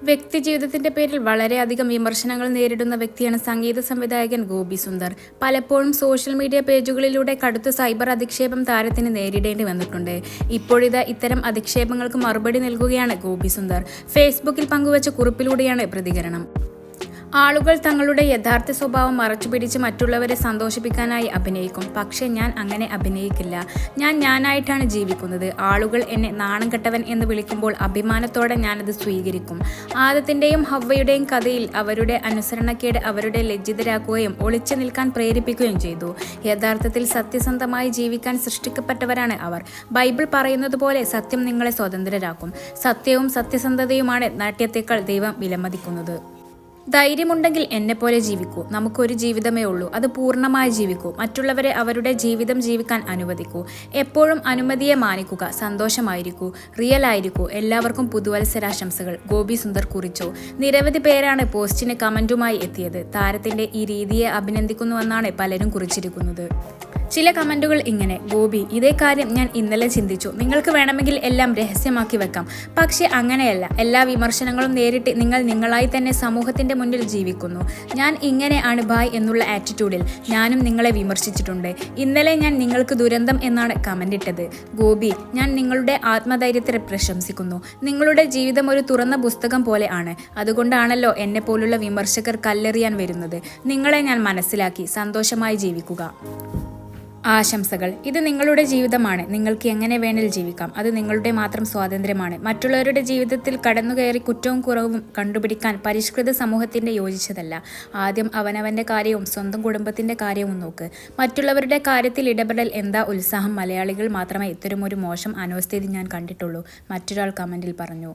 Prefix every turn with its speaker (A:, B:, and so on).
A: വ്യക്തിജീവിതത്തിന്റെ പേരിൽ വളരെയധികം വിമർശനങ്ങൾ നേരിടുന്ന വ്യക്തിയാണ് സംഗീത സംവിധായകൻ ഗോപി സുന്ദർ. പലപ്പോഴും സോഷ്യൽ മീഡിയ പേജുകളിലൂടെ കടുത്ത സൈബർ അധിക്ഷേപം താരത്തിന് നേരിടേണ്ടി വന്നിട്ടുണ്ട്. ഇപ്പോഴിതാ ഇത്തരം അധിക്ഷേപങ്ങൾക്ക് മറുപടി നൽകുകയാണ് ഗോപി സുന്ദർ. ഫേസ്ബുക്കിൽ പങ്കുവച്ച കുറിപ്പിലൂടെയാണ് പ്രതികരണം. ആളുകൾ തങ്ങളുടെ യഥാർത്ഥ സ്വഭാവം മറച്ചുപിടിച്ച് മറ്റുള്ളവരെ സന്തോഷിപ്പിക്കാനായി അഭിനയിക്കും. പക്ഷേ ഞാൻ അങ്ങനെ അഭിനയിക്കില്ല. ഞാൻ ഞാനായിട്ടാണ് ജീവിക്കുന്നത്. ആളുകൾ എന്നെ നാണം കെട്ടവൻ എന്ന് വിളിക്കുമ്പോൾ അഭിമാനത്തോടെ ഞാനത് സ്വീകരിക്കും. ആദത്തിൻ്റെയും ഹവ്വയുടെയും കഥയിൽ അവരുടെ അനുസരണക്കേട് അവരുടെ ലജ്ജിതരാക്കുകയും ഒളിച്ചു നിൽക്കാൻ പ്രേരിപ്പിക്കുകയും ചെയ്തു. യഥാർത്ഥത്തിൽ സത്യസന്ധമായി ജീവിക്കാൻ സൃഷ്ടിക്കപ്പെട്ടവരാണ് അവർ. ബൈബിൾ പറയുന്നത് പോലെ സത്യം നിങ്ങളെ സ്വതന്ത്രരാക്കും. സത്യവും സത്യസന്ധതയുമാണ് നാട്യത്തേക്കാൾ ദൈവം വിലമതിക്കുന്നത്. ധൈര്യമുണ്ടെങ്കിൽ എന്നെപ്പോലെ ജീവിക്കൂ. നമുക്കൊരു ജീവിതമേ ഉള്ളൂ, അത് പൂർണ്ണമായി ജീവിക്കൂ. മറ്റുള്ളവരെ അവരുടെ ജീവിതം ജീവിക്കാൻ അനുവദിക്കൂ. എപ്പോഴും അനുമതിയെ മാനിക്കുക. സന്തോഷമായിരിക്കൂ, റിയൽ ആയിരിക്കൂ. എല്ലാവർക്കും പുതുവത്സരാശംസകൾ, ഗോപി സുന്ദർ കുറിച്ചു. നിരവധി പേരാണ് പോസ്റ്റിന് കമന്റുമായി എത്തിയത്. താരത്തിന്റെ ഈ രീതിയെ അഭിനന്ദിക്കുന്നുവെന്നാണ് പലരും കുറിച്ചിരിക്കുന്നത്. ചില കമന്റുകൾ ഇങ്ങനെ: ഗോപി, ഇതേ കാര്യം ഞാൻ ഇന്നലെ ചിന്തിച്ചു. നിങ്ങൾക്ക് വേണമെങ്കിൽ എല്ലാം രഹസ്യമാക്കി വെക്കാം. പക്ഷെ അങ്ങനെയല്ല. എല്ലാ വിമർശനങ്ങളും നേരിട്ട് നിങ്ങൾ നിങ്ങളായി തന്നെ സമൂഹത്തിന്റെ മുന്നിൽ ജീവിക്കുന്നു. ഞാൻ ഇങ്ങനെ ആണ് ബായ് എന്നുള്ള ആറ്റിറ്റ്യൂഡിൽ ഞാനും നിങ്ങളെ വിമർശിച്ചിട്ടുണ്ട്. ഇന്നലെ ഞാൻ നിങ്ങൾക്ക് ദുരന്തം എന്നാണ് കമന്റ് ഇട്ടത്. ഗോപി, ഞാൻ നിങ്ങളുടെ ആത്മധൈര്യത്തെ പ്രശംസിക്കുന്നു. നിങ്ങളുടെ ജീവിതം ഒരു തുറന്ന പുസ്തകം പോലെ ആണ്. അതുകൊണ്ടാണല്ലോ എന്നെ പോലുള്ള വിമർശകർ കല്ലെറിയാൻ വരുന്നത്. നിങ്ങളെ ഞാൻ മനസ്സിലാക്കി. സന്തോഷമായി ജീവിക്കുക. ആശംസകൾ. ഇത് നിങ്ങളുടെ ജീവിതമാണ്. നിങ്ങൾക്ക് എങ്ങനെ വേണേൽ ജീവിക്കാം. അത് നിങ്ങളുടെ മാത്രം സ്വാതന്ത്ര്യമാണ്. മറ്റുള്ളവരുടെ ജീവിതത്തിൽ കടന്നുകയറി കുറ്റവും കുറവും കണ്ടുപിടിക്കാൻ പരിഷ്കൃത സമൂഹത്തിന്റെ യോജിച്ചതല്ല. ആദ്യം അവനവന്റെ കാര്യവും സ്വന്തം കുടുംബത്തിന്റെ കാര്യവും നോക്ക്. മറ്റുള്ളവരുടെ കാര്യത്തിൽ ഇടപെടൽ എന്താ ഉത്സാഹം. മലയാളികൾ മാത്രമേ ഇത്തരമൊരു മോശം അനുസ്ഥിതി ഞാൻ കണ്ടിട്ടുള്ളൂ, മറ്റൊരാൾ കമന്റിൽ പറഞ്ഞു.